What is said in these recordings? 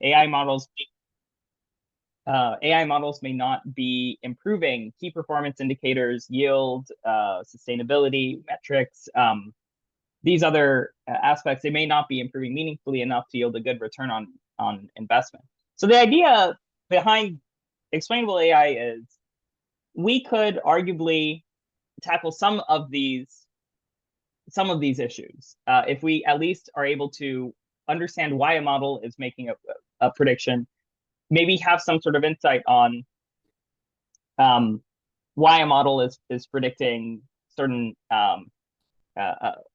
AI models AI models may not be improving key performance indicators, yield, sustainability metrics, these other aspects. They may not be improving meaningfully enough to yield a good return on investment. So the idea behind explainable AI is we could arguably tackle some of these issues if we at least are able to understand why a model is making a prediction, maybe have some sort of insight on why a model is predicting certain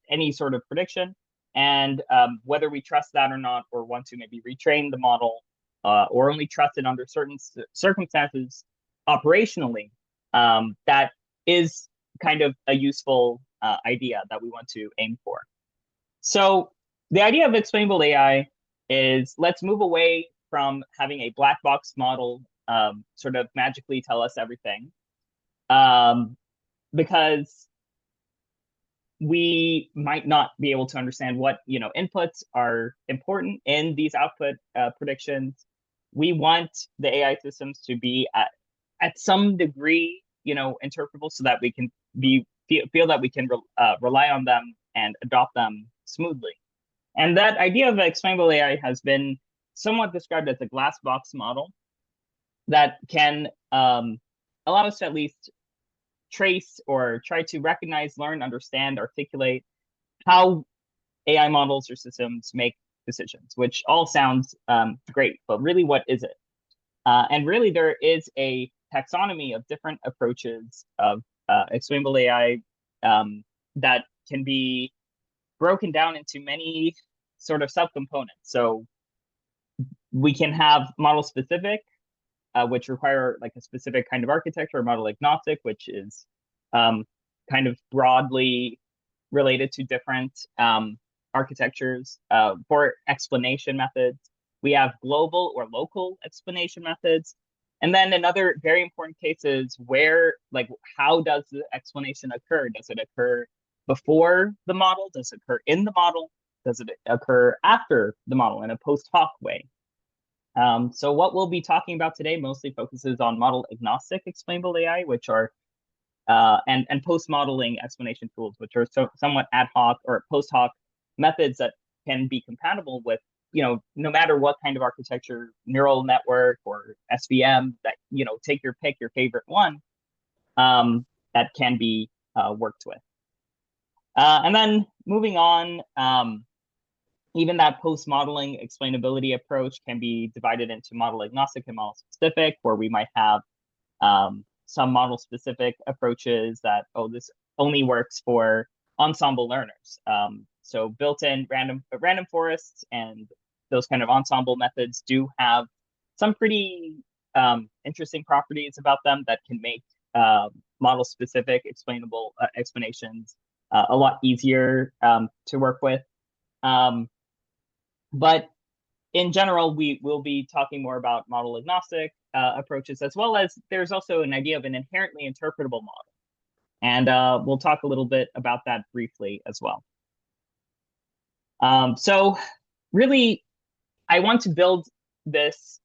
any sort of prediction, and whether we trust that or not, or want to maybe retrain the model, or only trust it under certain circumstances operationally. That is kind of a useful idea that we want to aim for. So the idea of explainable AI is, let's move away from having a black box model sort of magically tell us everything, because we might not be able to understand what inputs are important in these output predictions. We want the AI systems to be at some degree interpretable, so that we can feel that we can rely on them and adopt them smoothly. And that idea of explainable AI has been somewhat described as a glass box model that can allow us to at least trace or try to recognize, learn, understand, articulate how AI models or systems make decisions, which all sounds great, but really, what is it? And really, there is a taxonomy of different approaches of explainable AI that can be broken down into many sort of subcomponents. So we can have model specific, which require like a specific kind of architecture, or model agnostic, which is kind of broadly related to different architectures for explanation methods. We have global or local explanation methods. And then another very important case is where, like, how does the explanation occur? Does it occur before the model? Does it occur in the model? Does it occur after the model in a post hoc way? So what we'll be talking about today mostly focuses on model agnostic explainable AI, which are and post modeling explanation tools, which are somewhat ad hoc or post hoc methods that can be compatible with no matter what kind of architecture, neural network or SVM, that take your pick, your favorite one, that can be worked with. And then moving on, even that post-modeling explainability approach can be divided into model agnostic and model specific, where we might have some model specific approaches that, this only works for ensemble learners. So built-in random forests and those kind of ensemble methods do have some pretty interesting properties about them that can make model specific explainable explanations a lot easier to work with. But in general, we will be talking more about model agnostic approaches, as well as there's also an idea of an inherently interpretable model. And we'll talk a little bit about that briefly as well. So really, I want to build this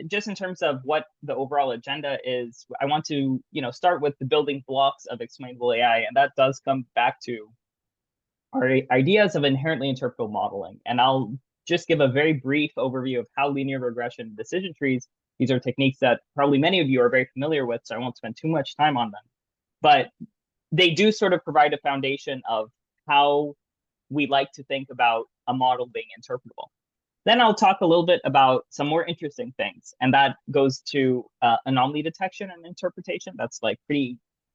just in terms of what the overall agenda is. I want to start with the building blocks of explainable AI, and that does come back to our ideas of inherently interpretable modeling. And I'll just give a very brief overview of how linear regression decision trees, these are techniques that probably many of you are very familiar with, so I won't spend too much time on them. But they do sort of provide a foundation of how we like to think about a model being interpretable. Then I'll talk a little bit about some more interesting things, and that goes to anomaly detection and interpretation. That's like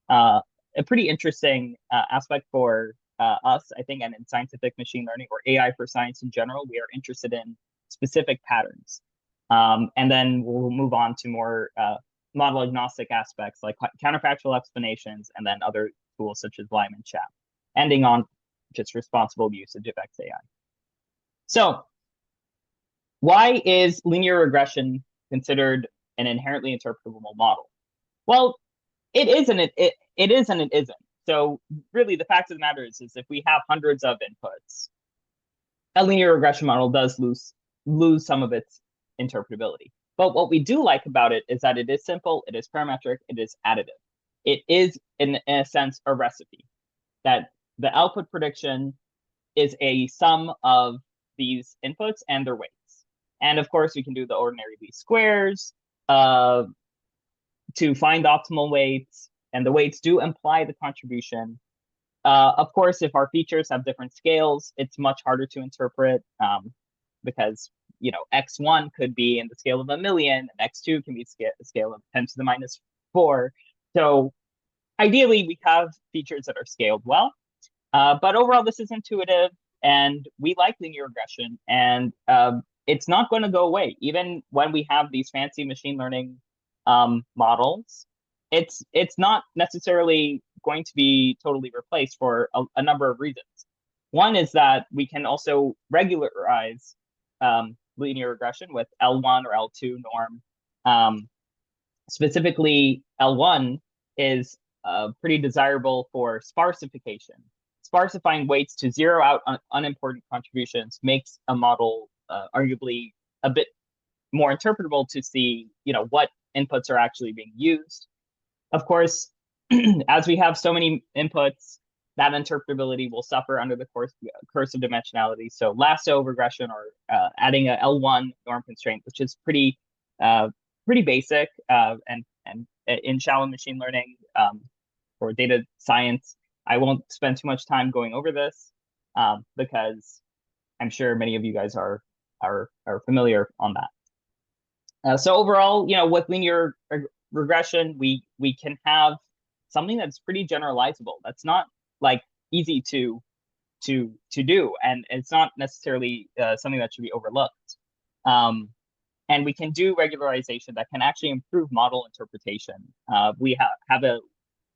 a pretty interesting aspect for us, I think, and in scientific machine learning, or AI for science in general. We are interested in specific patterns. And then we'll move on to more model agnostic aspects like counterfactual explanations, and then other tools such as LIME and SHAP, ending on just responsible usage of XAI. So why is linear regression considered an inherently interpretable model? Well, it is and it isn't. So really, the fact of the matter is if we have hundreds of inputs, a linear regression model does lose lose some of its interpretability. But what we do like about it is that it is simple, it is parametric, it is additive. It is, in a sense, a recipe that the output prediction is a sum of these inputs and their weights. And of course, we can do the ordinary least squares to find optimal weights, and the weights do imply the contribution. Of course, if our features have different scales, it's much harder to interpret because x1 could be in the scale of 1,000,000, and x2 can be a scale of 10 to the minus 4. So ideally, we have features that are scaled well. But overall, this is intuitive, and we like linear regression, and it's not going to go away. Even when we have these fancy machine learning models, it's not necessarily going to be totally replaced for a number of reasons. One is that we can also regularize linear regression with L1 or L2 norm. Specifically, L1 is pretty desirable for sparsification. Sparsifying weights to zero out unimportant contributions makes a model arguably a bit more interpretable to see, what inputs are actually being used. Of course, as we have so many inputs, that interpretability will suffer under the curse of dimensionality. So lasso regression, or adding a L1 norm constraint, which is pretty basic, and in shallow machine learning or data science. I won't spend too much time going over this because I'm sure many of you guys are familiar on that. So overall, with linear regression, we can have something that's pretty generalizable. That's not like easy to do, and it's not necessarily something that should be overlooked. And we can do regularization that can actually improve model interpretation. We have a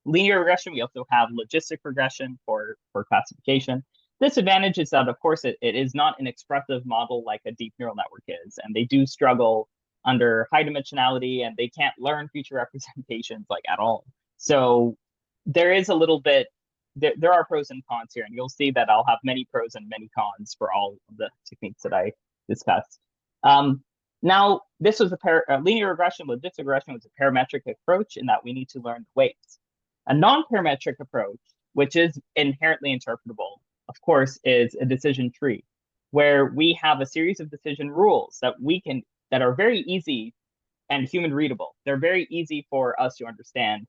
linear regression. We also have logistic regression for classification. Disadvantage is that, of course, it is not an expressive model like a deep neural network is, and they do struggle under high dimensionality, and they can't learn feature representations like at all. So there is a little bit, there are pros and cons here, and you'll see that I'll have many pros and many cons for all of the techniques that I discussed. Now, this was a linear regression, logistic regression was a parametric approach in that we need to learn the weights. A non-parametric approach, which is inherently interpretable, of course, is a decision tree, where we have a series of decision rules that are very easy and human readable. They're very easy for us to understand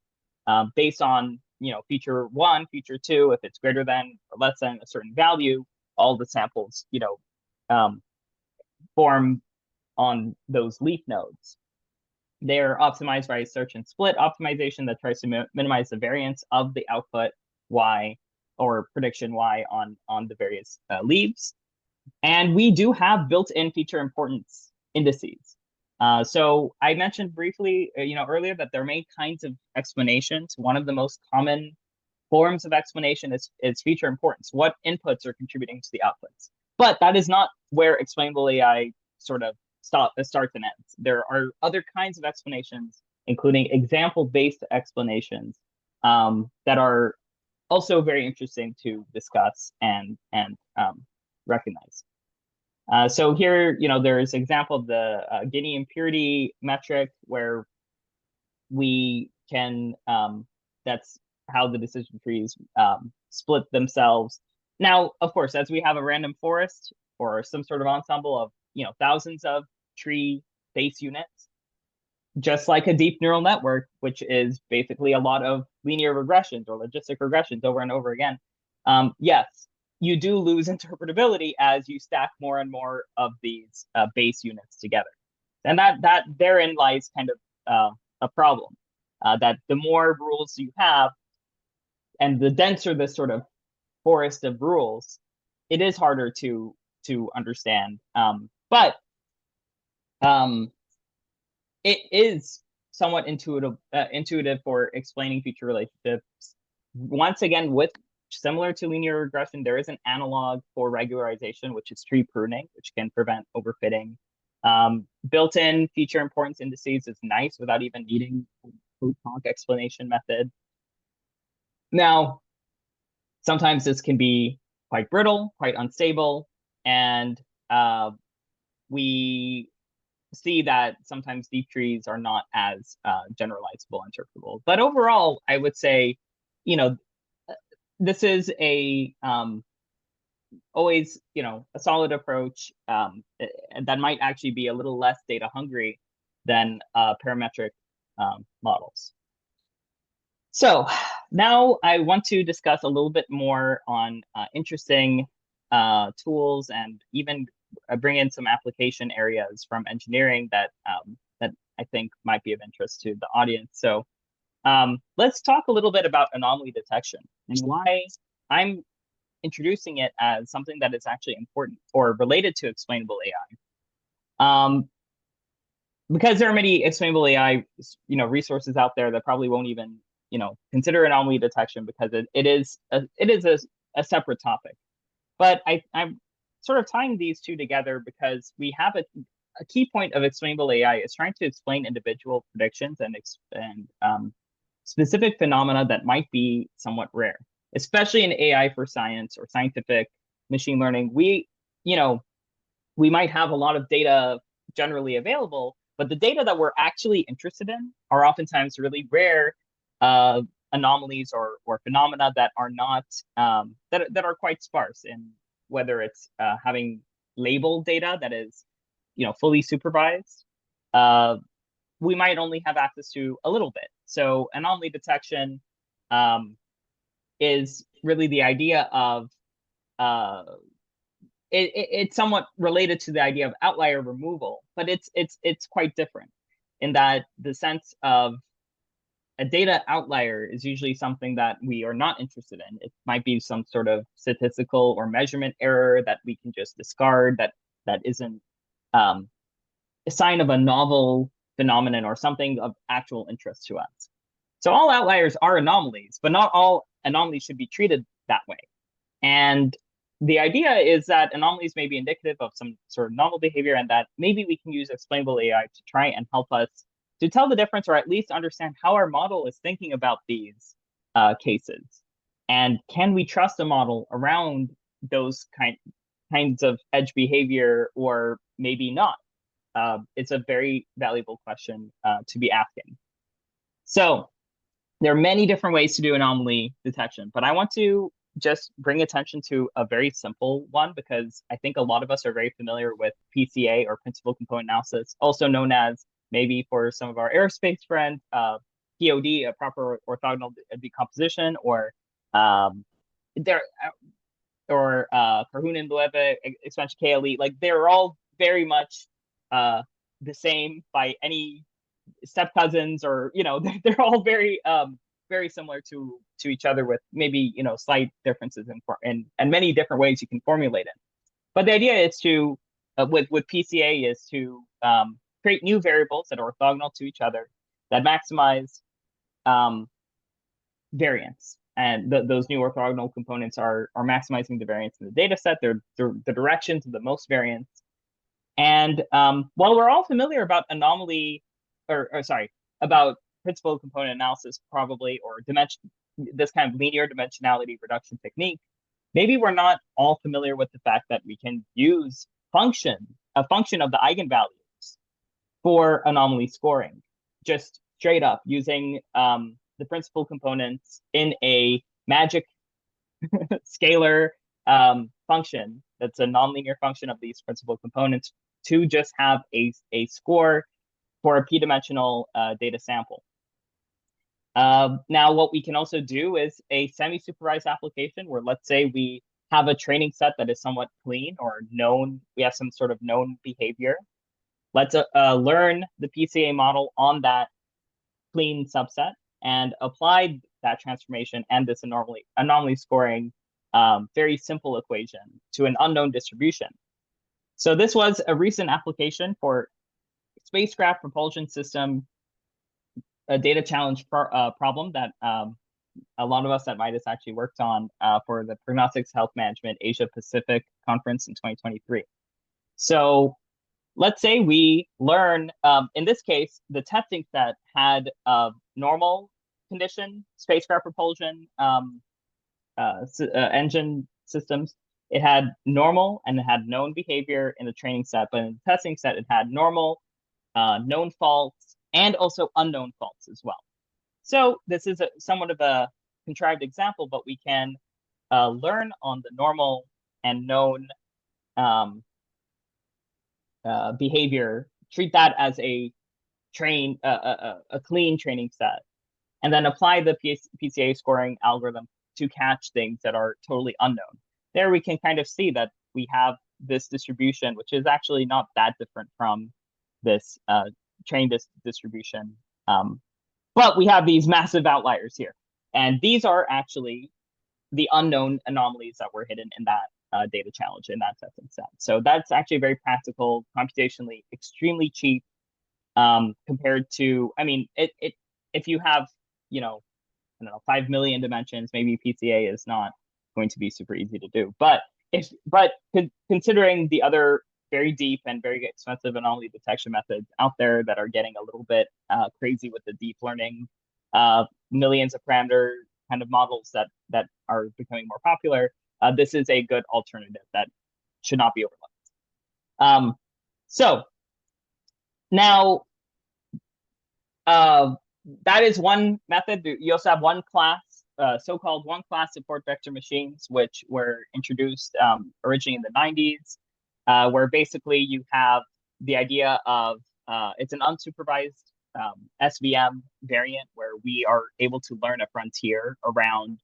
based on feature 1, feature 2. If it's greater than or less than a certain value, all the samples form on those leaf nodes. They're optimized by search and split optimization that tries to minimize the variance of the output Y or prediction Y on the various leaves. And we do have built-in feature importance indices. So I mentioned briefly, earlier that there are many kinds of explanations. One of the most common forms of explanation is feature importance. What inputs are contributing to the outputs? But that is not where explainable AI sort of starts and ends. There are other kinds of explanations, including example-based explanations, that are also very interesting to discuss and recognize. So here, there's example of the Guinea impurity metric, where we can, that's how the decision trees split themselves. Now, of course, as we have a random forest or some sort of ensemble of thousands of tree base units, just like a deep neural network, which is basically a lot of linear regressions or logistic regressions over and over again, yes, you do lose interpretability as you stack more and more of these base units together. And that therein lies kind of a problem, that the more rules you have and the denser this sort of forest of rules, it is harder to understand. But it is somewhat intuitive for explaining feature relationships. Once again, similar to linear regression, there is an analog for regularization, which is tree pruning, which can prevent overfitting. Built-in feature importance indices is nice without even needing a post-hoc explanation method. Now, sometimes this can be quite brittle, quite unstable, and we see that sometimes deep trees are not as generalizable, interpretable. But overall, I would say, you know, this is a always, a solid approach that might actually be a little less data hungry than parametric models. So now I want to discuss a little bit more on interesting tools and even bring in some application areas from engineering that I think might be of interest to the audience. So let's talk a little bit about anomaly detection and why I'm introducing it as something that is actually important or related to explainable AI. Because there are many explainable AI, resources out there that probably won't even, consider anomaly detection because it is a separate topic. But I'm sort of tying these two together because we have a key point of explainable AI is trying to explain individual predictions and specific phenomena that might be somewhat rare, especially in AI for science or scientific machine learning. We might have a lot of data generally available, but the data that we're actually interested in are oftentimes really rare anomalies or phenomena that are not that are quite sparse in whether it's having labeled data that is fully supervised. We might only have access to a little bit. So anomaly detection is really the idea of it's somewhat related to the idea of outlier removal, but it's quite different in that the sense of a data outlier is usually something that we are not interested in. It might be some sort of statistical or measurement error that we can just discard that isn't a sign of a novel phenomenon or something of actual interest to us. So all outliers are anomalies, but not all anomalies should be treated that way. And the idea is that anomalies may be indicative of some sort of novel behavior and that maybe we can use explainable AI to try and help us to tell the difference or at least understand how our model is thinking about these cases. And can we trust a model around those kinds of edge behavior or maybe not? It's a very valuable question to be asking. So there are many different ways to do anomaly detection, but I want to just bring attention to a very simple one because I think a lot of us are very familiar with PCA or principal component analysis, also known as maybe for some of our aerospace friends, POD, a proper orthogonal decomposition, or Carhoon and Loewe expansion KLE. Like they're all very much the same by any step cousins, or they're all very very similar to each other with maybe slight differences in and many different ways you can formulate it. But the idea is to with PCA is to create new variables that are orthogonal to each other that maximize variance, and those new orthogonal components are maximizing the variance in the data set. They're the directions of the most variance. And while we're all familiar about anomaly, about principal component analysis probably, or this kind of linear dimensionality reduction technique, maybe we're not all familiar with the fact that we can use a function of the eigenvalues for anomaly scoring, just straight up using the principal components in a magic scalar function that's a nonlinear function of these principal components to just have a score for a p-dimensional data sample. Now, what we can also do is a semi-supervised application where, let's say, we have a training set that is somewhat clean or known. We have some sort of known behavior. Let's learn the PCA model on that clean subset and apply that transformation and this anomaly scoring very simple equation to an unknown distribution. So this was a recent application for spacecraft propulsion system, a data challenge problem that a lot of us at Midas actually worked on for the Prognostics Health Management Asia Pacific Conference in 2023. So let's say we learn, in this case, the testing set had normal condition spacecraft propulsion engine systems it had normal and it had known behavior in the training set, but in the testing set, it had normal, known faults, and also unknown faults as well. So this is somewhat of a contrived example, but we can learn on the normal and known behavior, treat that as a clean training set, and then apply the PCA scoring algorithm to catch things that are totally unknown. There we can kind of see that we have this distribution, which is actually not that different from this trained distribution. But we have these massive outliers here. And these are actually the unknown anomalies that were hidden in that data challenge in that testing set. So that's actually very practical, computationally extremely cheap compared to, I mean, if you have, I don't know, 5 million dimensions, maybe PCA is not going to be super easy to do. But considering the other very deep and very expensive anomaly detection methods out there that are getting a little bit crazy with the deep learning, millions of parameter kind of models that are becoming more popular, this is a good alternative that should not be overlooked. So now, that is one method. You also have one class, so-called one-class support vector machines, which were introduced originally in the 90s, where basically you have the idea of it's an unsupervised SVM variant where we are able to learn a frontier around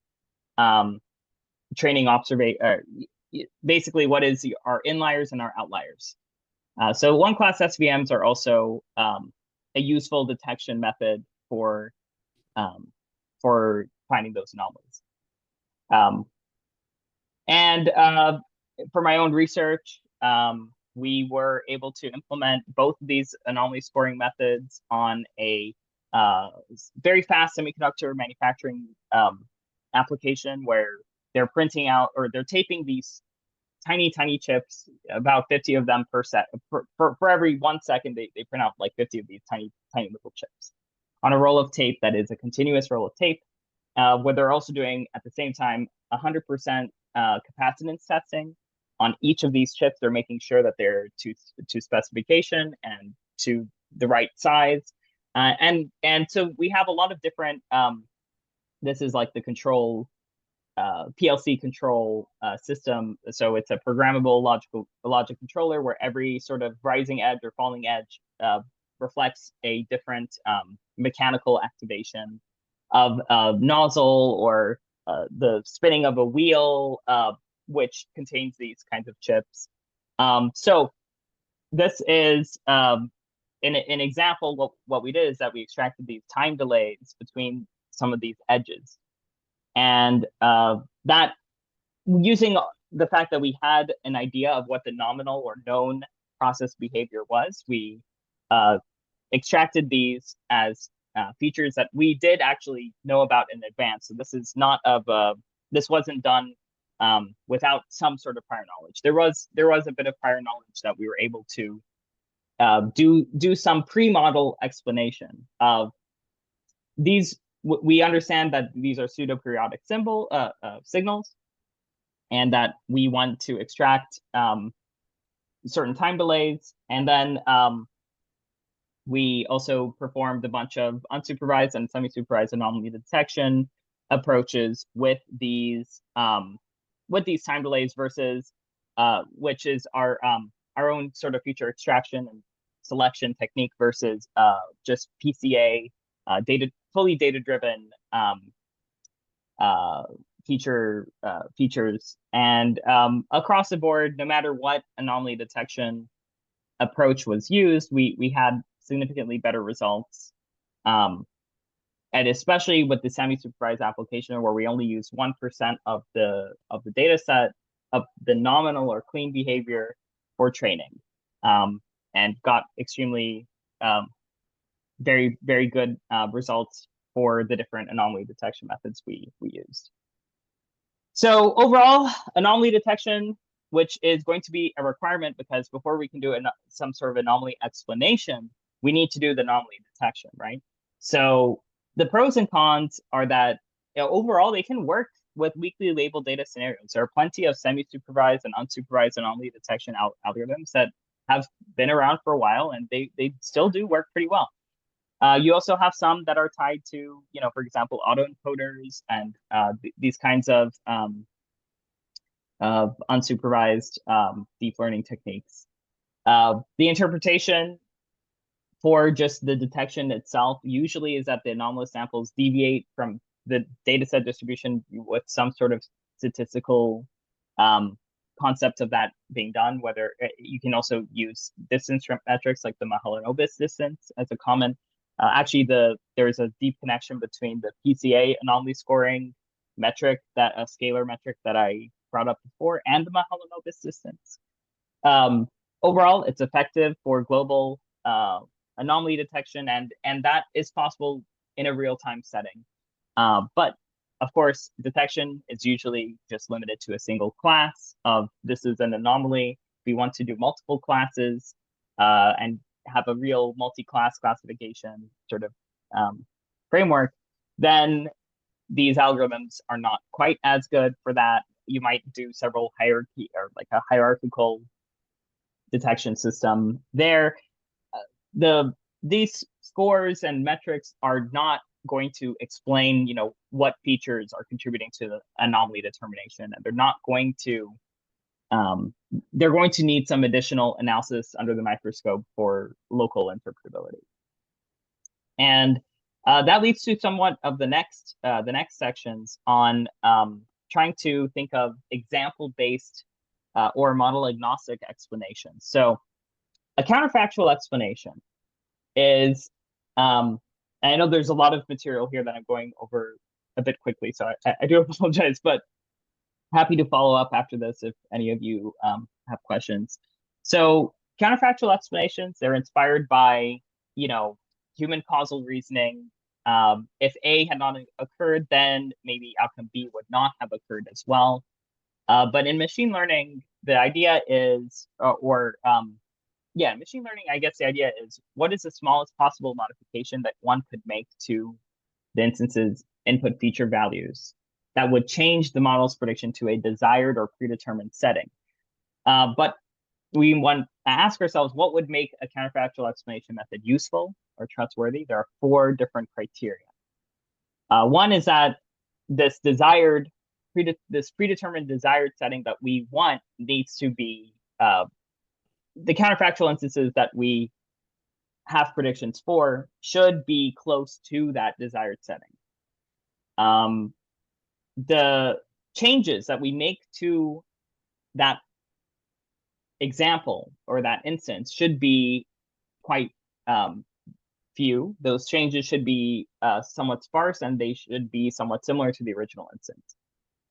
training observation. Basically, what is our inliers and our outliers. So one-class SVMs are also a useful detection method for finding those anomalies. And for my own research, we were able to implement both of these anomaly scoring methods on a very fast semiconductor manufacturing application where they're printing out or they're taping these tiny chips, about 50 of them per set. For every 1 second, they print out like 50 of these tiny little chips on a roll of tape that is a continuous roll of tape, where they're also doing at the same time 100% capacitance testing on each of these chips. They're making sure that they're to specification and to the right size. And so we have a lot of different, this is like the control, PLC control system. So it's a programmable logic controller where every sort of rising edge or falling edge reflects a different mechanical activation of nozzle or the spinning of a wheel, which contains these kinds of chips. So this is an example. What we did is that we extracted these time delays between some of these edges. And that, using the fact that we had an idea of what the nominal or known process behavior was, we extracted these as features that we did actually know about in advance. So this is not this wasn't done without some sort of prior knowledge. There was a bit of prior knowledge that we were able to do some pre-model explanation of these. We understand that these are pseudo-periodic signals, and that we want to extract certain time delays. And then we also performed a bunch of unsupervised and semi-supervised anomaly detection approaches with these time delays versus which is our own sort of feature extraction and selection technique versus just PCA fully data-driven features. And across the board, no matter what anomaly detection approach was used, we had significantly better results. And especially with the semi-supervised application where we only use 1% of the data set of the nominal or clean behavior for training, and got extremely very, very good results for the different anomaly detection methods we used. So overall, anomaly detection, which is going to be a requirement because before we can do some sort of anomaly explanation, we need to do the anomaly detection, right? So the pros and cons are that overall they can work with weakly labeled data scenarios. There are plenty of semi-supervised and unsupervised anomaly detection algorithms that have been around for a while, and they still do work pretty well. You also have some that are tied to, for example, autoencoders and these kinds of unsupervised deep learning techniques. The interpretation for just the detection itself usually is that the anomalous samples deviate from the dataset distribution with some sort of statistical concept of that being done. Whether you can also use distance metrics like the Mahalanobis distance as a common. Actually, there's a deep connection between the PCA anomaly scoring metric, that a scalar metric that I brought up before, and the Mahalanobis distance. Overall, it's effective for global anomaly detection, and that is possible in a real-time setting. But of course, detection is usually just limited to a single class of this is an anomaly. We want to do multiple classes and have a real multi-class classification sort of framework, then these algorithms are not quite as good for that. You might do several hierarchy or like a hierarchical detection system there. These scores and metrics are not going to explain, what features are contributing to the anomaly determination, and they're not going to. They're going to need some additional analysis under the microscope for local interpretability, and that leads to somewhat of the next sections on trying to think of example-based or model-agnostic explanations. So a counterfactual explanation is, and I know there's a lot of material here that I'm going over a bit quickly, so I do apologize, but happy to follow up after this if any of you have questions. So counterfactual explanations, they're inspired by, human causal reasoning. If A had not occurred, then maybe outcome B would not have occurred as well. But in machine learning, the idea is, machine learning, I guess the idea is, what is the smallest possible modification that one could make to the instance's input feature values that would change the model's prediction to a desired or predetermined setting? But we want to ask ourselves, what would make a counterfactual explanation method useful or trustworthy? There are 4 different criteria. One is that this predetermined desired setting that we want needs to be the counterfactual instances that we have predictions for should be close to that desired setting. The changes that we make to that example or that instance should be quite few. Those changes should be somewhat sparse, and they should be somewhat similar to the original instance.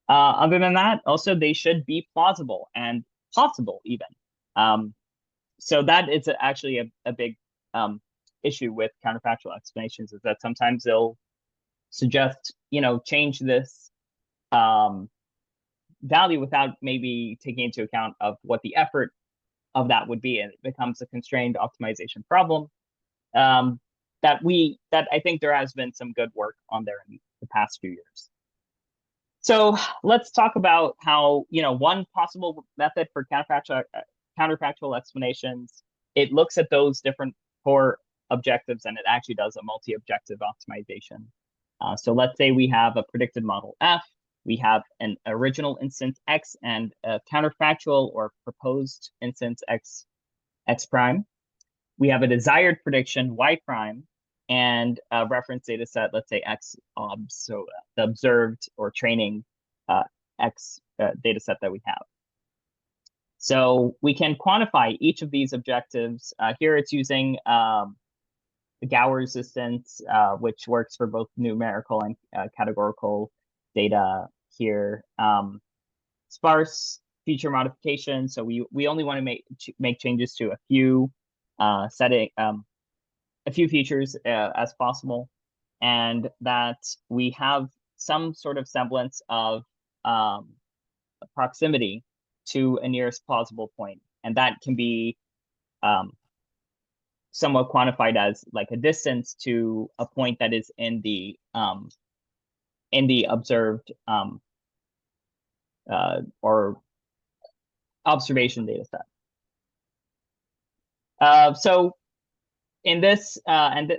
Other than that, also, they should be plausible and possible even. So that is actually a big issue with counterfactual explanations, is that sometimes they'll suggest, change this value without maybe taking into account of what the effort of that would be, and it becomes a constrained optimization problem that I think there has been some good work on there in the past few years. So let's talk about how, one possible method for counterfactual explanations, it looks at those different core objectives, and it actually does a multi-objective optimization. So let's say we have a predicted model F, we have an original instance X and a counterfactual or proposed instance X prime. We have a desired prediction Y prime and a reference data set, let's say X obs, so the observed or training X data set that we have. So we can quantify each of these objectives. Here it's using the Gower resistance, which works for both numerical and categorical data here. Sparse feature modification. So we only want to make changes to a few a few features as possible, and that we have some sort of semblance of proximity to a nearest plausible point, and that can be somewhat quantified as like a distance to a point that is in the observed or observation data set. So in this,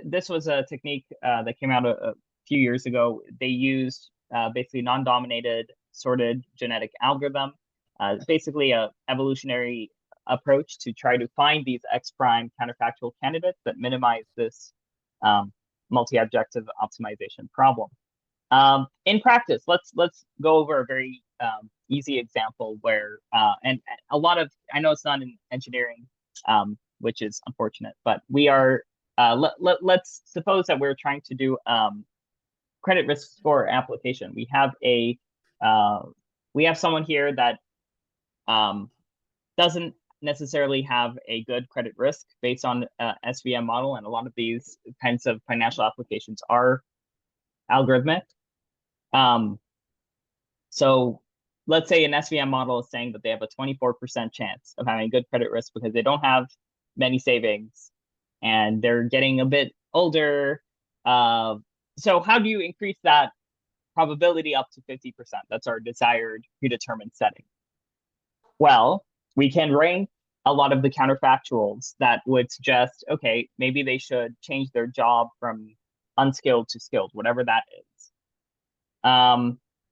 this was a technique that came out a few years ago. They used basically non-dominated sorted genetic algorithm, basically a evolutionary approach to try to find these X prime counterfactual candidates that minimize this multi-objective optimization problem. In practice, let's go over a very easy example where and a lot of, I know it's not in engineering, which is unfortunate, but we are let's suppose that we're trying to do credit risk score application. We have someone here that doesn't necessarily have a good credit risk based on SVM model, and a lot of these kinds of financial applications are algorithmic. So let's say an SVM model is saying that they have a 24% chance of having good credit risk because they don't have many savings and they're getting a bit older. So how do you increase that probability up to 50%? That's our desired predetermined setting. Well, we can rank a lot of the counterfactuals that would suggest, okay, maybe they should change their job from unskilled to skilled, whatever that is.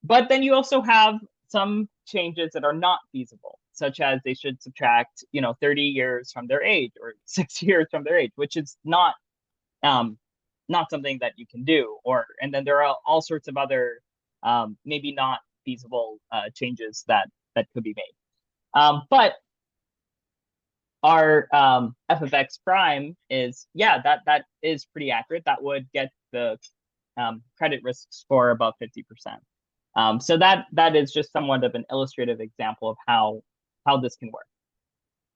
But then you also have some changes that are not feasible, such as they should subtract, 30 years from their age or 6 years from their age, which is not something that you can do. And then there are all sorts of other maybe not feasible changes that could be made. But our f(x) prime is, that is pretty accurate. That would get the credit risk score above 50%. So that is just somewhat of an illustrative example of how this can work.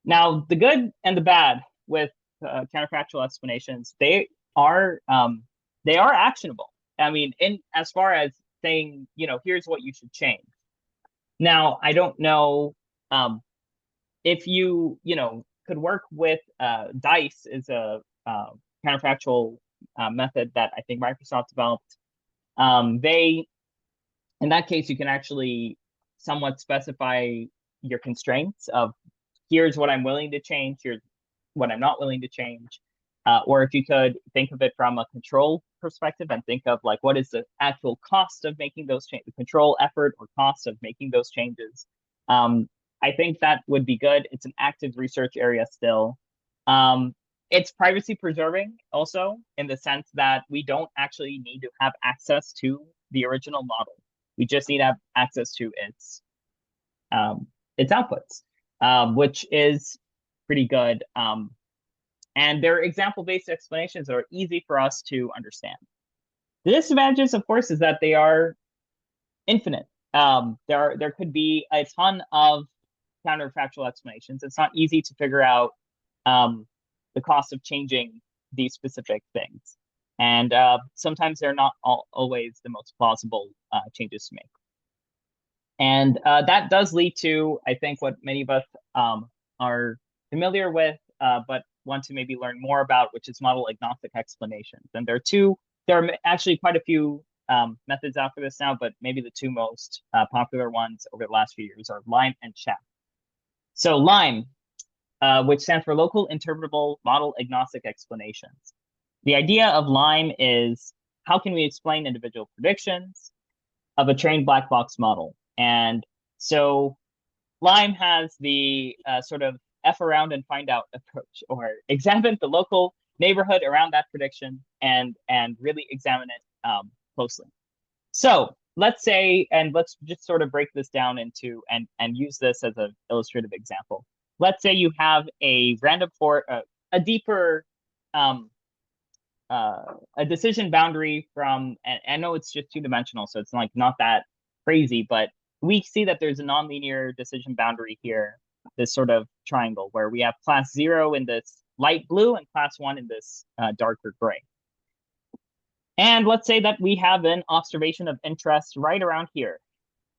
Now, the good and the bad with counterfactual explanations, they are actionable. I mean, as far as saying, here's what you should change. Now, I don't know if you could work with DICE is a counterfactual method that I think Microsoft developed. In that case, you can actually somewhat specify your constraints of here's what I'm willing to change, here's what I'm not willing to change. Or if you could think of it from a control perspective and think of like, what is the actual cost of making those changes, the control effort or cost of making those changes. I think that would be good. It's an active research area still. It's privacy preserving also in the sense that we don't actually need to have access to the original model. We just need to have access to its outputs, which is pretty good. And they're example-based explanations that are easy for us to understand. The disadvantages, of course, is that they are infinite. There could be a ton of counterfactual explanations. It's not easy to figure out the cost of changing these specific things. And sometimes they're not always the most plausible changes to make. And that does lead to, I think, what many of us are familiar with, but want to maybe learn more about, which is model-agnostic explanations. And there are actually quite a few methods out for this now, but maybe the two most popular ones over the last few years are LIME and SHAP. So LIME, which stands for Local Interpretable Model-Agnostic Explanations. The idea of LIME is how can we explain individual predictions of a trained black box model? And so LIME has the sort of F around and find out approach, or examine the local neighborhood around that prediction and really examine it closely. So let's say, and let's just sort of break this down into and use this as an illustrative example. Let's say you have a random a deeper a decision boundary from, and I know it's just two-dimensional, so it's like not that crazy, but we see that there's a nonlinear decision boundary here, this sort of triangle where we have class 0 in this light blue and class 1 in this darker gray. And let's say that we have an observation of interest right around here.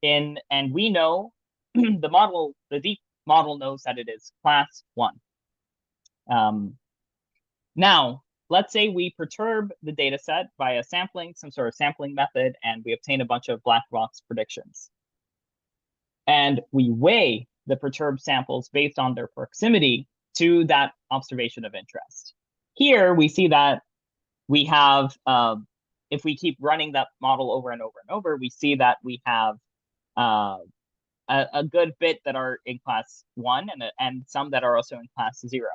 And we know the deep model knows that it is class 1. Now, let's say we perturb the data set via sampling, some sort of sampling method, and we obtain a bunch of black box predictions. And we weigh the perturbed samples based on their proximity to that observation of interest. Here we see that we have, if we keep running that model over and over and over, we see that we have uh, a good bit that are in class 1 and some that are also in class 0.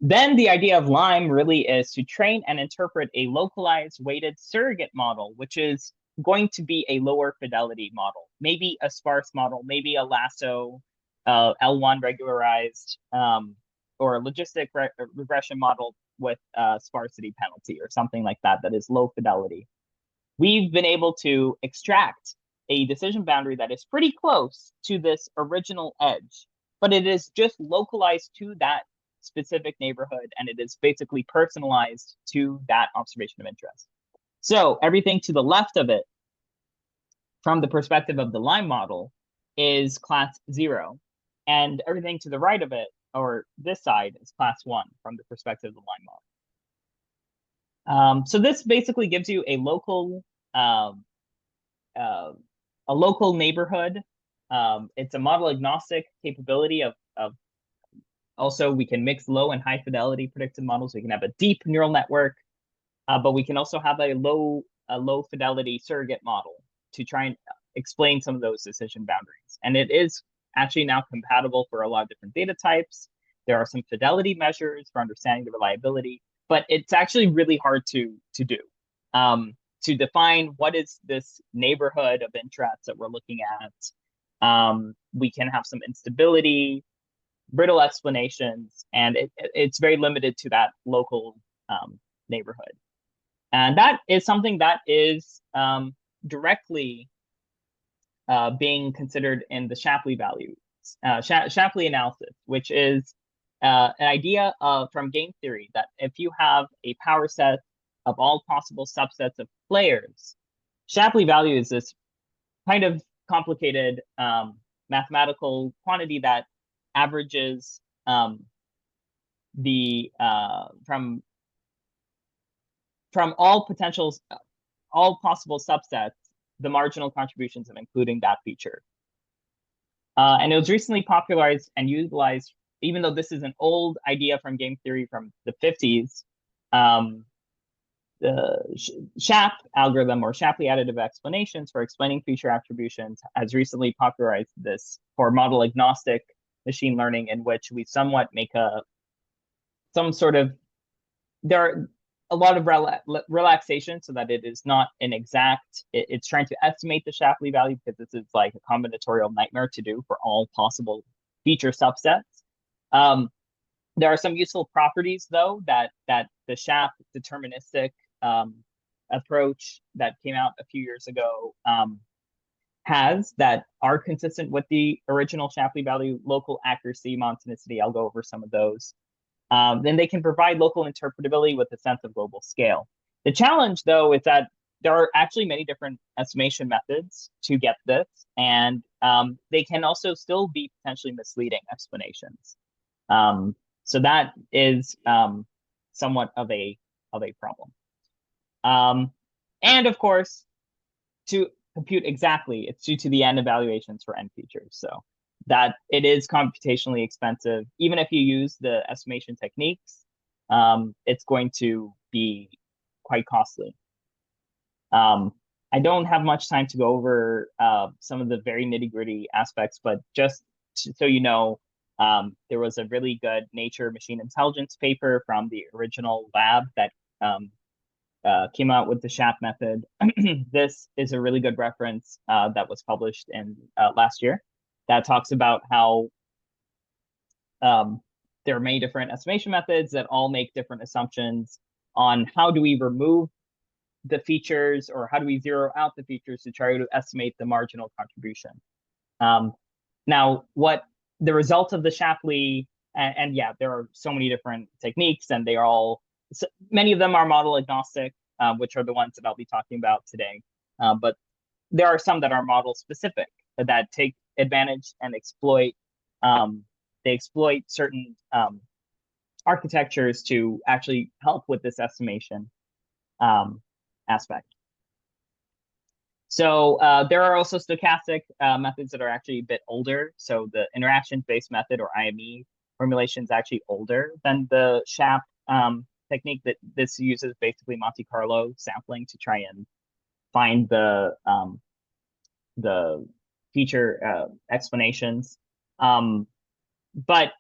Then the idea of LIME really is to train and interpret a localized weighted surrogate model, which is going to be a lower fidelity model, maybe a sparse model, maybe a lasso L1 regularized or a logistic regression model with sparsity penalty or something like that that is low fidelity. We've been able to extract a decision boundary that is pretty close to this original edge, but it is just localized to that specific neighborhood, and it is basically personalized to that observation of interest. So everything to the left of it, from the perspective of the LIME model, is class 0, and everything to the right of it, or this side, is class 1 from the perspective of the LIME model. So this basically gives you a local neighborhood. It's a model agnostic capability of also, we can mix low and high fidelity predictive models. We can have a deep neural network, but we can also have a low fidelity surrogate model to try and explain some of those decision boundaries. And it is actually now compatible for a lot of different data types. There are some fidelity measures for understanding the reliability, but it's actually really hard to do. To define what is this neighborhood of interest that we're looking at. We can have some instability, brittle explanations, and it's very limited to that local neighborhood. And that is something that is directly being considered in the Shapley values, Shapley analysis, which is an idea from game theory that if you have a power set of all possible subsets of players, Shapley value is this kind of complicated mathematical quantity that averages the from all possible subsets, the marginal contributions of including that feature. And it was recently popularized and utilized, even though this is an old idea from game theory from the 50s. The SHAP algorithm, or Shapley additive explanations for explaining feature attributions, has recently popularized this for model agnostic machine learning, in which we somewhat make some sort of, there are a lot of relaxation so that it is not an exact, it's trying to estimate the Shapley value, because this is like a combinatorial nightmare to do for all possible feature subsets. There are some useful properties, though, that the SHAP deterministic approach that came out a few years ago has, that are consistent with the original Shapley value: local accuracy, monotonicity. I'll go over some of those. Then they can provide local interpretability with a sense of global scale. The challenge, though, is that there are actually many different estimation methods to get this, and they can also still be potentially misleading explanations. So that is somewhat of a problem. And of course, to compute exactly, it's due to the n evaluations for n features. So that it is computationally expensive. Even if you use the estimation techniques, it's going to be quite costly. I don't have much time to go over some of the very nitty-gritty aspects, but just so you know, there was a really good Nature machine intelligence paper from the original lab that came out with the SHAP method. This is a really good reference that was published in last year, that talks about how there are many different estimation methods that all make different assumptions on how do we remove the features, or how do we zero out the features to try to estimate the marginal contribution. Now, what the result of the Shapley, and yeah, there are so many different techniques, and they are all, many of them are model agnostic, which are the ones that I'll be talking about today. But there are some that are model specific, that take advantage and exploit, they exploit certain architectures to actually help with this estimation aspect. So there are also stochastic methods that are actually a bit older. So the interaction-based method, or IME formulation, is actually older than the SHAP technique. That this uses basically Monte Carlo sampling to try and find the feature explanations. But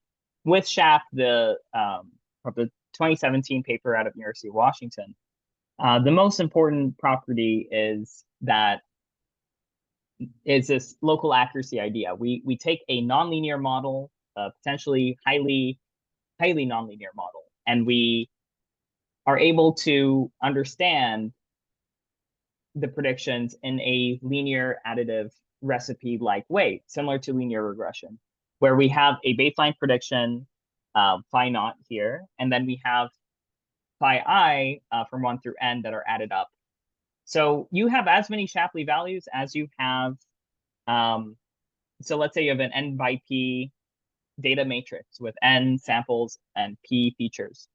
with SHAP, the 2017 paper out of University of Washington, the most important property is this local accuracy idea. We take a nonlinear model, potentially highly nonlinear model, and we are able to understand the predictions in a linear additive recipe-like way, similar to linear regression, where we have a baseline prediction, phi naught here, and then we have phi I from 1 through n that are added up. So you have as many Shapley values as you have. So let's say you have an n by p data matrix with n samples and p features.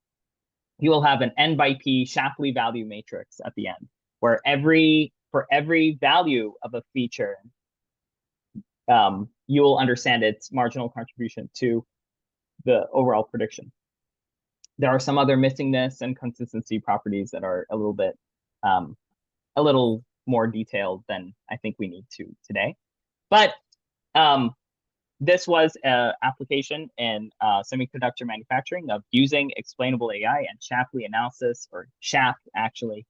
You will have an n by p Shapley value matrix at the end, where for every value of a feature, you will understand its marginal contribution to the overall prediction. There are some other missingness and consistency properties that are a little more detailed than I think we need to today. But this was an application in semiconductor manufacturing of using explainable AI and Shapley analysis, or SHAP actually,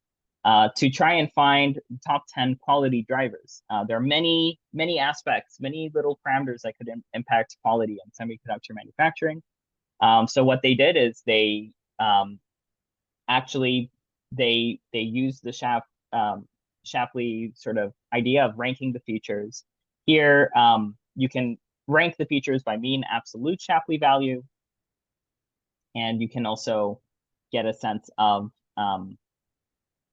to try and find top 10 quality drivers. There are many aspects, many little parameters that could impact quality in semiconductor manufacturing. So what they did is they actually they used the Shapley sort of idea of ranking the features. Here, you can rank the features by mean absolute Shapley value, and you can also get a sense of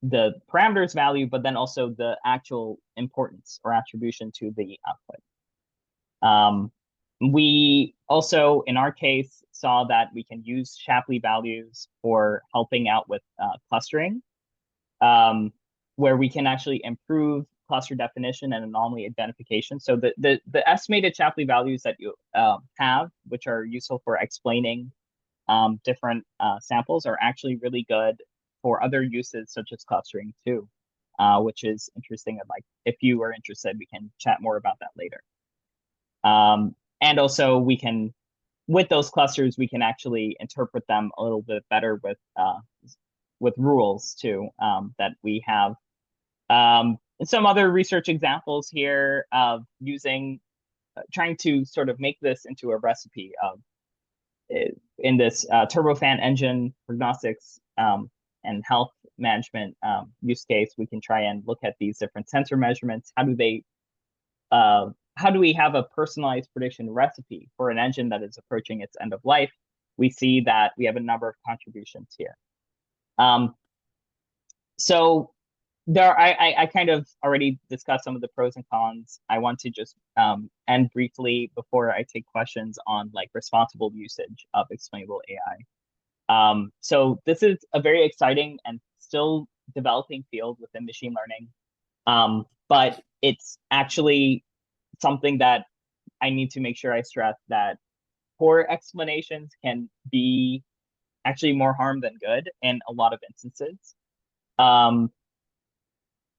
the parameters value, but then also the actual importance or attribution to the output. We also, in our case, saw that we can use Shapley values for helping out with clustering, where we can actually improve cluster definition and anomaly identification. So the estimated Shapley values that you have, which are useful for explaining different samples, are actually really good for other uses such as clustering too, which is interesting. If you are interested, we can chat more about that later. And also with those clusters, we can actually interpret them a little bit better with rules too, that we have. Some other research examples here of trying to sort of make this into a recipe of, in this turbofan engine prognostics and health management use case, we can try and look at these different sensor measurements. How do we have a personalized prediction recipe for an engine that is approaching its end of life? We see that we have a number of contributions here. So I kind of already discussed some of the pros and cons. I want to just end briefly before I take questions on responsible usage of explainable AI. So this is a very exciting and still developing field within machine learning, but it's actually something that I need to make sure I stress that poor explanations can be actually more harm than good in a lot of instances.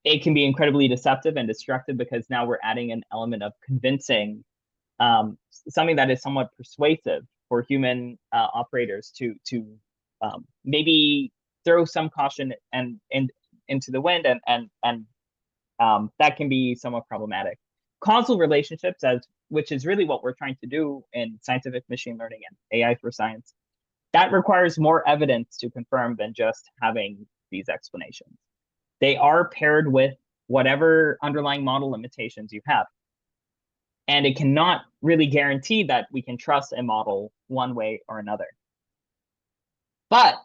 It can be incredibly deceptive and destructive because now we're adding an element of convincing, something that is somewhat persuasive for human operators to maybe throw some caution into the wind, and that can be somewhat problematic. Causal relationships, which is really what we're trying to do in scientific machine learning and AI for science, that requires more evidence to confirm than just having these explanations. They are paired with whatever underlying model limitations you have. And it cannot really guarantee that we can trust a model one way or another. But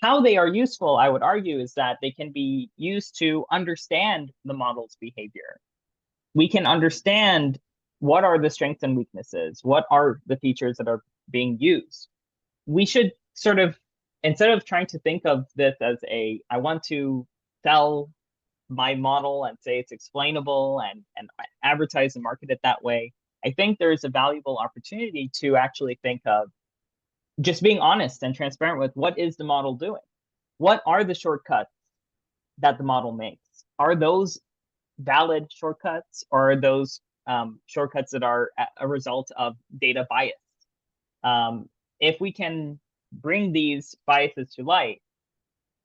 how they are useful, I would argue, is that they can be used to understand the model's behavior. We can understand what are the strengths and weaknesses, what are the features that are being used. We should sort of, instead of trying to think of this as I want to sell my model and say it's explainable and advertise and market it that way, I think there's a valuable opportunity to actually think of just being honest and transparent with what is the model doing? What are the shortcuts that the model makes? Are those valid shortcuts, or are those shortcuts that are a result of data bias? If we can bring these biases to light,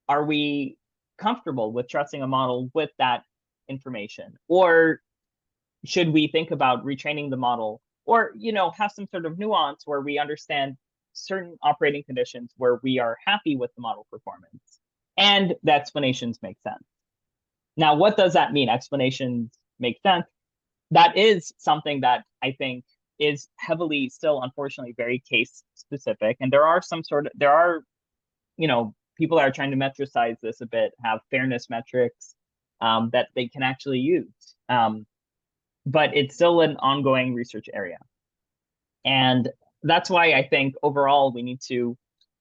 are we comfortable with trusting a model with that information? Or should we think about retraining the model, or have some sort of nuance where we understand certain operating conditions where we are happy with the model performance and the explanations make sense? Now, what does that mean? Explanations make sense. That is something that I think is heavily still, unfortunately, very case specific. And there are people that are trying to metricize this a bit, have fairness metrics that they can actually use. But it's still an ongoing research area. And that's why I think overall we need to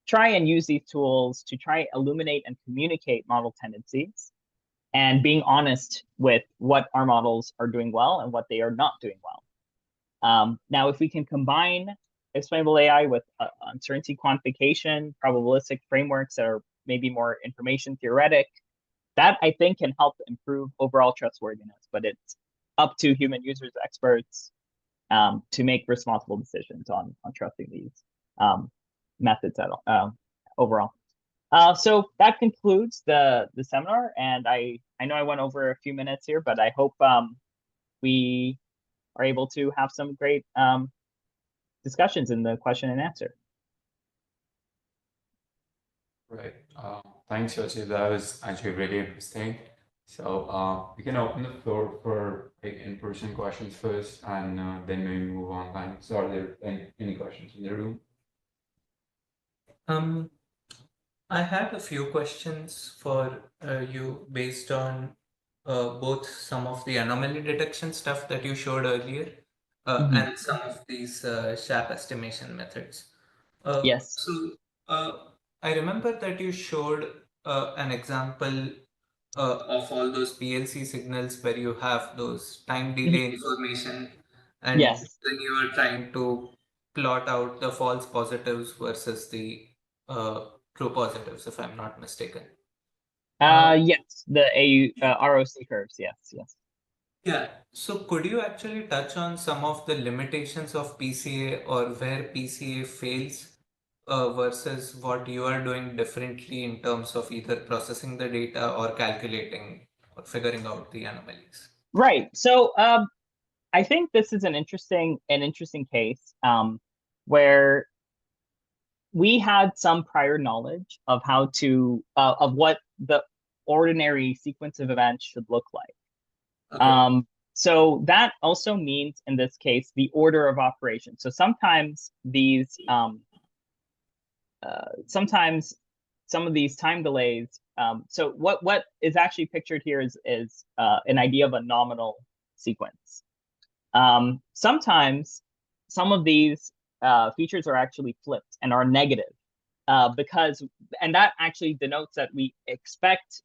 try and use these tools to try illuminate and communicate model tendencies, and being honest with what our models are doing well and what they are not doing well. Now, if we can combine explainable AI with uncertainty quantification, probabilistic frameworks that are maybe more information theoretic, that I think can help improve overall trustworthiness. But it's up to human users, experts, to make responsible decisions on trusting these methods at all, overall. So that concludes the seminar, and I know I went over a few minutes here, but I hope we are able to have some great discussions in the question and answer. Right. Thanks, Yossi. That was actually really interesting. So we can open the floor for in-person questions first, and then maybe move online. So are there any questions in the room? I had a few questions for you based on both some of the anomaly detection stuff that you showed earlier and some of these SHAP estimation methods. Yes. So I remember that you showed an example of all those PLC signals where you have those time delay information, and Yes. then you are trying to plot out the false positives versus the true positives, if I'm not mistaken. Yes, the ROC curves. Yes, yes. Yeah. So could you actually touch on some of the limitations of PCA, or where PCA fails versus what you are doing differently in terms of either processing the data or calculating or figuring out the anomalies? Right. So I think this is an interesting case where we had some prior knowledge of how to of what the ordinary sequence of events should look like. Okay. So that also means in this case the order of operation. So sometimes these sometimes some of these time delays. So what is actually pictured here is an idea of a nominal sequence. Sometimes some of these features are actually flipped and are negative and that actually denotes that we expect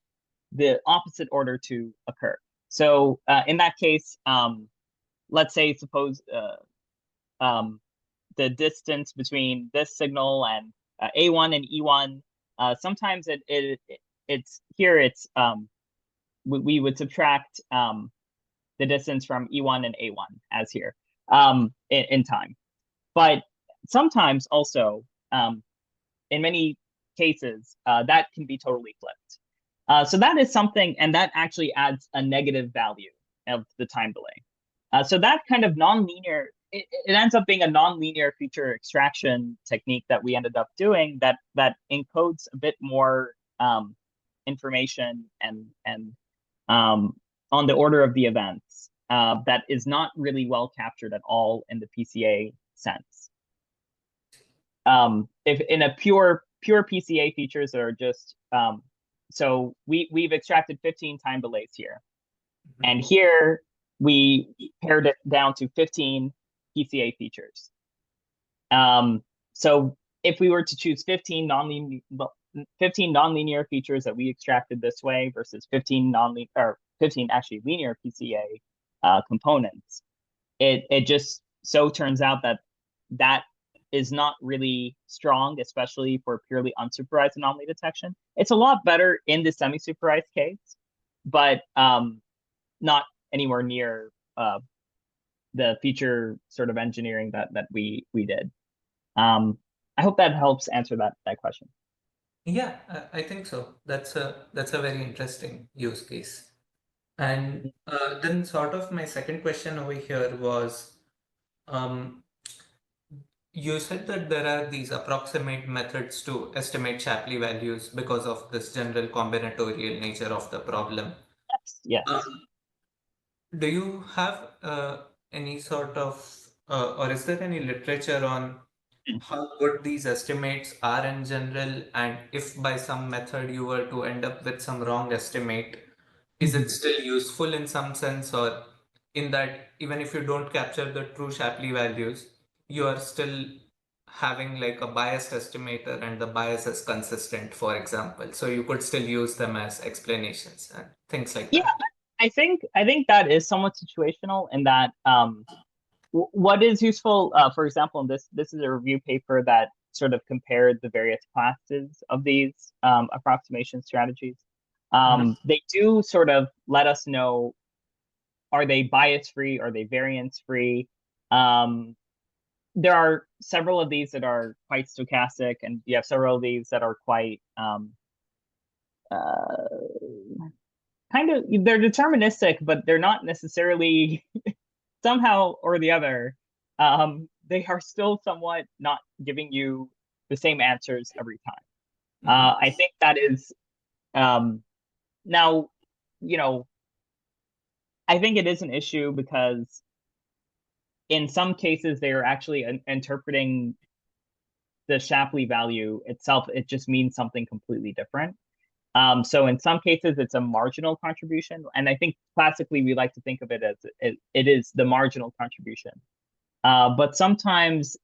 the opposite order to occur. So in that case, let's say suppose the distance between this signal and A1 and E1, sometimes it's here it's we would subtract the distance from E1 and A1 as here in time. But sometimes also, in many cases, that can be totally flipped. So that is something, and that actually adds a negative value of the time delay. So that kind of nonlinear, it ends up being a nonlinear feature extraction technique that we ended up doing that encodes a bit more information and on the order of the events that is not really well captured at all in the PCA sense. If in a pure PCA features that are just so we've extracted 15 time delays here, and here we pared it down to 15 PCA features. So if we were to choose 15 nonlinear features that we extracted this way versus 15 15 actually linear PCA components, it just so turns out that that is not really strong, especially for purely unsupervised anomaly detection. It's a lot better in the semi-supervised case, but not anywhere near the feature sort of engineering that we did. I hope that helps answer that question. Yeah, I think so. That's a very interesting use case. And then sort of my second question over here was, you said that there are these approximate methods to estimate Shapley values because of this general combinatorial nature of the problem. Yes. Do you have any sort of, or is there any literature on how good these estimates are in general? And if by some method you were to end up with some wrong estimate, is it still useful in some sense, or in that even if you don't capture the true Shapley values, you are still having like a biased estimator and the bias is consistent, for example, so you could still use them as explanations and things like Yeah, that? I think that is somewhat situational in that what is useful, for example, in this is a review paper that sort of compared the various classes of these approximation strategies. They do sort of let us know, are they bias free? Are they variance free? There are several of these that are quite stochastic, and you have several of these that are quite kind of, they're deterministic, but they're not necessarily somehow or the other. They are still somewhat not giving you the same answers every time. I think that is now, I think it is an issue because in some cases they are actually interpreting the Shapley value itself. It just means something completely different. So in some cases, it's a marginal contribution. And I think classically, we like to think of it as it is the marginal contribution. But sometimes,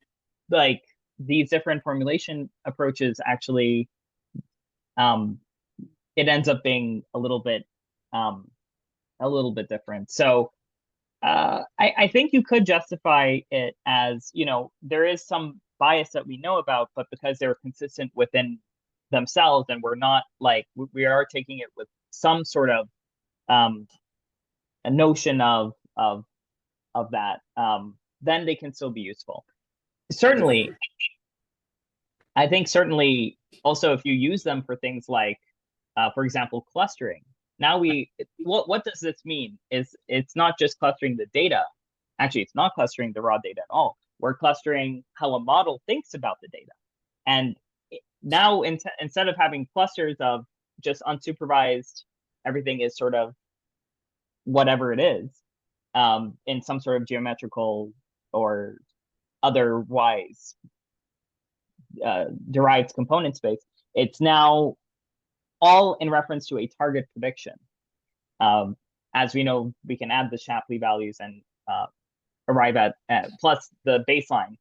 like these different formulation approaches actually, it ends up being a little bit different. So I think you could justify it as, there is some bias that we know about, but because they're consistent within themselves and we're not like, we are taking it with some sort of a notion of that, then they can still be useful. Certainly, I think certainly also if you use them for things like, for example, clustering. Now what does this mean? It's not just clustering the data. Actually, it's not clustering the raw data at all. We're clustering how a model thinks about the data. And now instead of having clusters of just unsupervised, everything is sort of whatever it is, in some sort of geometrical or otherwise derived component space, it's now all in reference to a target prediction. As we know, we can add the Shapley values and arrive at, plus the baseline,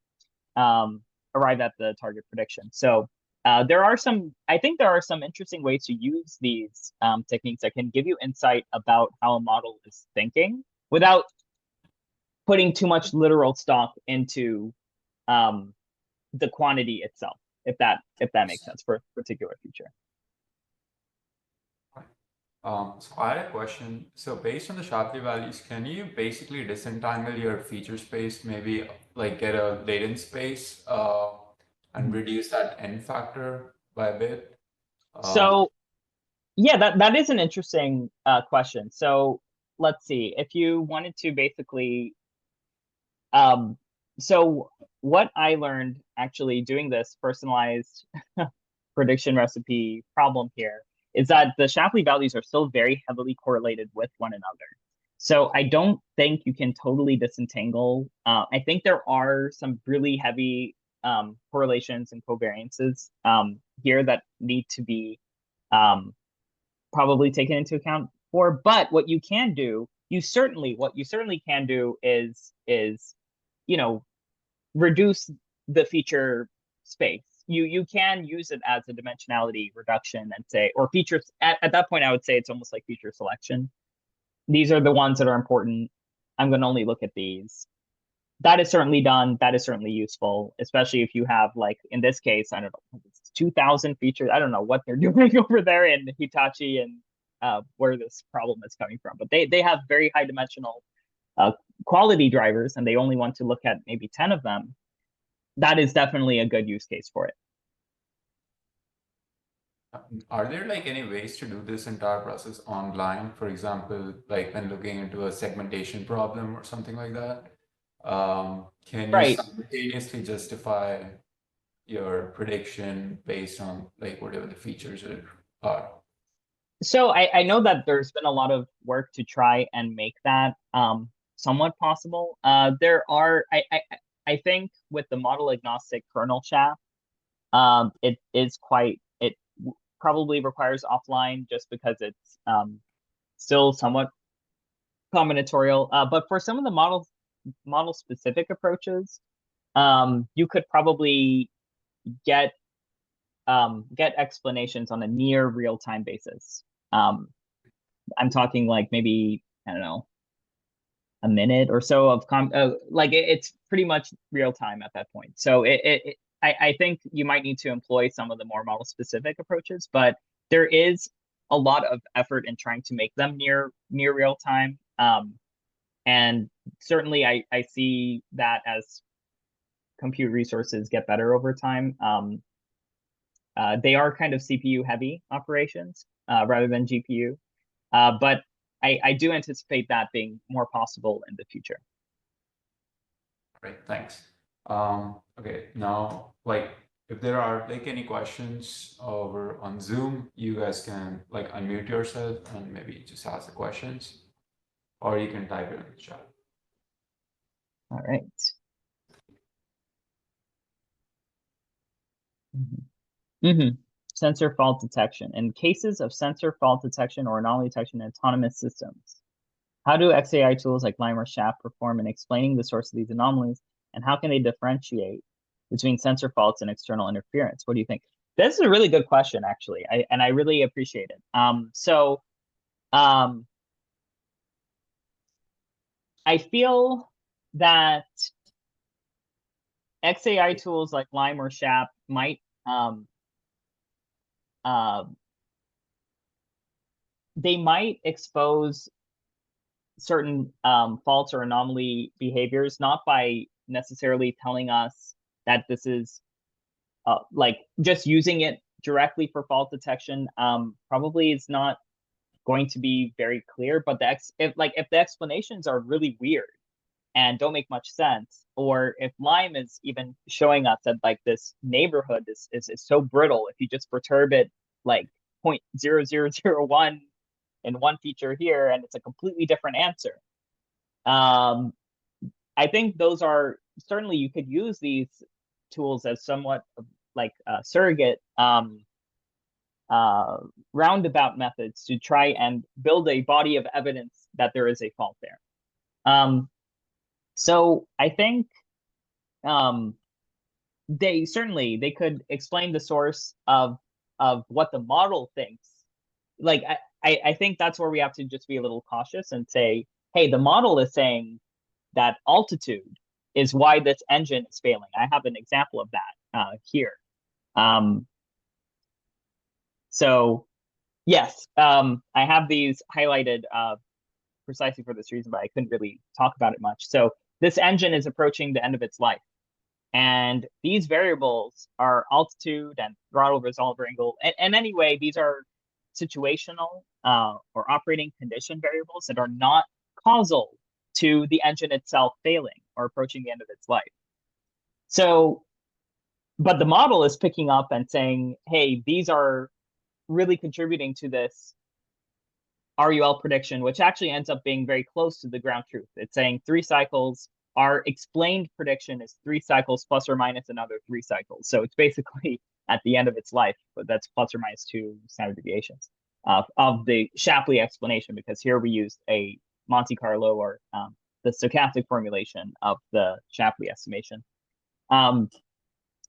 arrive at the target prediction. So I think there are some interesting ways to use these techniques that can give you insight about how a model is thinking without putting too much literal stock into the quantity itself, if that makes sense for a particular feature. So I had a question. So based on the Shapley values, can you basically disentangle your feature space, maybe like get a latent space and reduce that n factor by a bit? So yeah, that is an interesting question. So let's see, if you wanted to basically, so what I learned actually doing this personalized prediction recipe problem here is that the Shapley values are still very heavily correlated with one another. So I don't think you can totally disentangle. I think there are some really heavy correlations and covariances here that need to be probably taken into account for. But what you can do, what you certainly can do is reduce the feature space. You can use it as a dimensionality reduction and say, or features at that point, I would say it's almost like feature selection. these are the ones that are important. I'm going to only look at these. That is certainly done. That is certainly useful, especially if you have, like, in this case, I don't know, 2,000 features. I don't know what they're doing over there in Hitachi and where this problem is coming from. But they have very high dimensional quality drivers, and they only want to look at maybe 10 of them. That is definitely a good use case for it. Are there like any ways to do this entire process online? For example, like when looking into a segmentation problem or something like that? Can you Right. simultaneously justify your prediction based on like whatever the features are? So I know that there's been a lot of work to try and make that somewhat possible. There are, I think with the model agnostic kernel SHAP, it is quite, it probably requires offline just because it's still somewhat combinatorial. But for some of the model specific approaches, you could probably get explanations on a near real-time basis. I'm talking like maybe, I don't know, a minute or so of like it's pretty much real time at that point. So I think you might need to employ some of the more model specific approaches, but there is a lot of effort in trying to make them near real time. And certainly I see that as compute resources get better over time. They are kind of CPU heavy operations rather than GPU. But I do anticipate that being more possible in the future. Great, thanks. Okay, now like if there are like any questions over on Zoom, you guys can like unmute yourself and maybe just ask the questions, or you can type it in the chat. All right. Sensor fault detection. In cases of sensor fault detection or anomaly detection in autonomous systems, how do XAI tools like LIME or SHAP perform in explaining the source of these anomalies, and how can they differentiate between sensor faults and external interference? What do you think? This is a really good question, actually, and I really appreciate it. I feel that XAI tools like LIME or SHAP might they might expose certain faults or anomaly behaviors, not by necessarily telling us that this is like just using it directly for fault detection. Probably is not going to be very clear, but if the explanations are really weird and don't make much sense, or if LIME is even showing us that like this neighborhood is so brittle, if you just perturb it like 0.0001 in one feature here and it's a completely different answer. I think those are certainly, you could use these tools as somewhat like surrogate roundabout methods to try and build a body of evidence that there is a fault there. So I think they could explain the source of what the model thinks. Like I think that's where we have to just be a little cautious and say, hey, the model is saying that altitude is why this engine is failing. I have an example of that here. So yes, I have these highlighted precisely for this reason, but I couldn't really talk about it much. So this engine is approaching the end of its life. And these variables are altitude and throttle resolver angle. And anyway, these are situational or operating condition variables that are not causal to the engine itself failing or approaching the end of its life. So, but the model is picking up and saying, hey, these are really contributing to this RUL prediction, which actually ends up being very close to the ground truth. It's saying 3 cycles. Our explained prediction is 3 cycles plus or minus another 3 cycles. So it's basically at the end of its life, but that's plus or minus 2 standard deviations of the Shapley explanation, because here we used a Monte Carlo or the stochastic formulation of the Shapley estimation.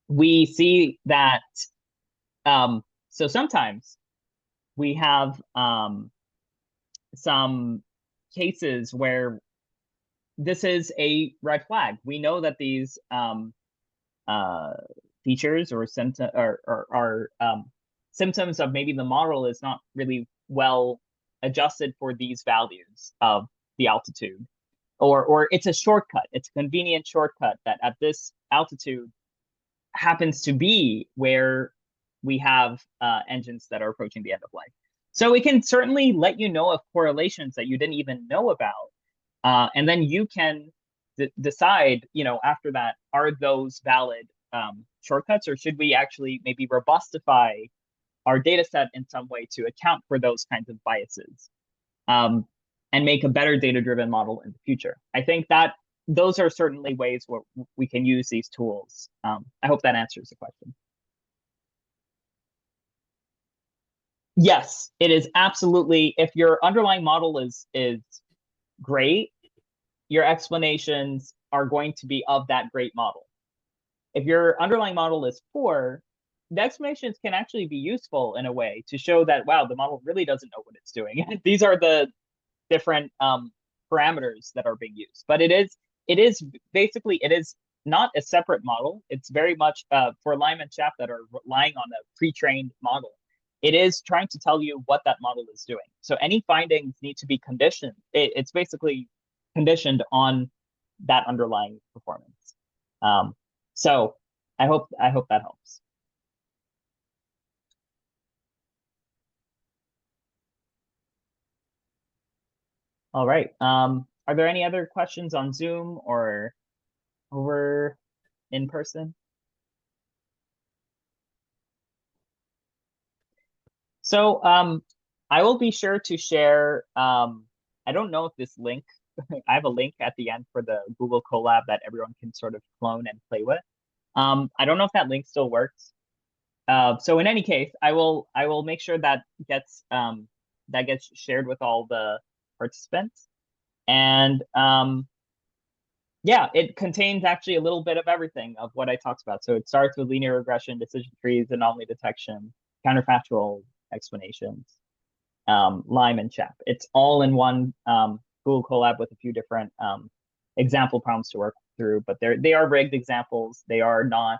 We see that, so sometimes we have some cases where this is a red flag. We know that these features or symptom or symptoms of maybe the model is not really well adjusted for these values of the altitude, or it's a shortcut. It's a convenient shortcut that at this altitude happens to be where we have engines that are approaching the end of life. So it can certainly let you know of correlations that you didn't even know about, and then you can decide, after that, are those valid shortcuts, or should we actually maybe robustify our data set in some way to account for those kinds of biases, and make a better data-driven model in the future? I think that those are certainly ways where we can use these tools. I hope that answers the question. Yes, it is absolutely. If your underlying model is great, your explanations are going to be of that great model. If your underlying model is poor, the explanations can actually be useful in a way to show that, wow, the model really doesn't know what it's doing. These are the different parameters that are being used. But it is basically, it is not a separate model. It's very much for Lime and SHAP that are relying on a pre-trained model. It is trying to tell you what that model is doing. So any findings need to be conditioned. It's basically conditioned on that underlying performance. So I hope that helps. All right. Are there any other questions on Zoom or over in person? So I will be sure to share. I don't know if this link, I have a link at the end for the Google Colab that everyone can sort of clone and play with. I don't know if that link still works. So in any case, I will make sure that gets shared with all the participants. And yeah, it contains actually a little bit of everything of what I talked about. So it starts with linear regression, decision trees, anomaly detection, counterfactual explanations, Lime and SHAP. It's all in one Google Colab with a few different example problems to work through, but they are rigged examples. They are not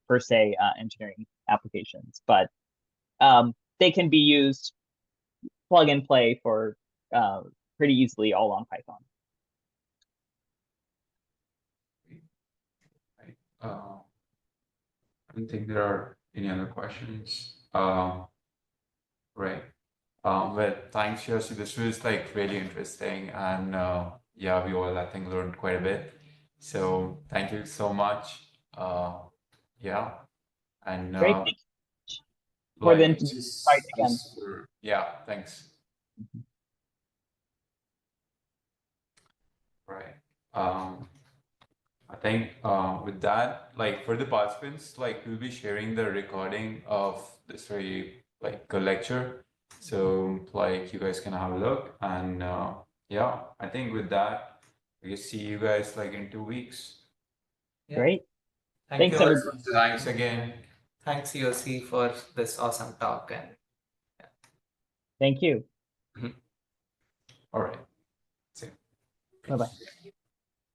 per se engineering applications, but they can be used plug and play for pretty easily all on Python. I don't think there are any other questions. Right. Well, thanks, Yossi. This was like really interesting, and yeah, we all I think learned quite a bit. So thank you so much. Yeah, and Great. Thank you for the invite again. Yeah, thanks. Right. I think with that, like for the participants, like we'll be sharing the recording of this very like a lecture. So like you guys can have a look, and yeah, I think with that, we can see you guys like in 2 weeks. Yeah. Great. Thanks, Thanks, everybody. Thanks again. Thanks, Yossi, for this awesome talk. And Thank you. All right. Bye-bye.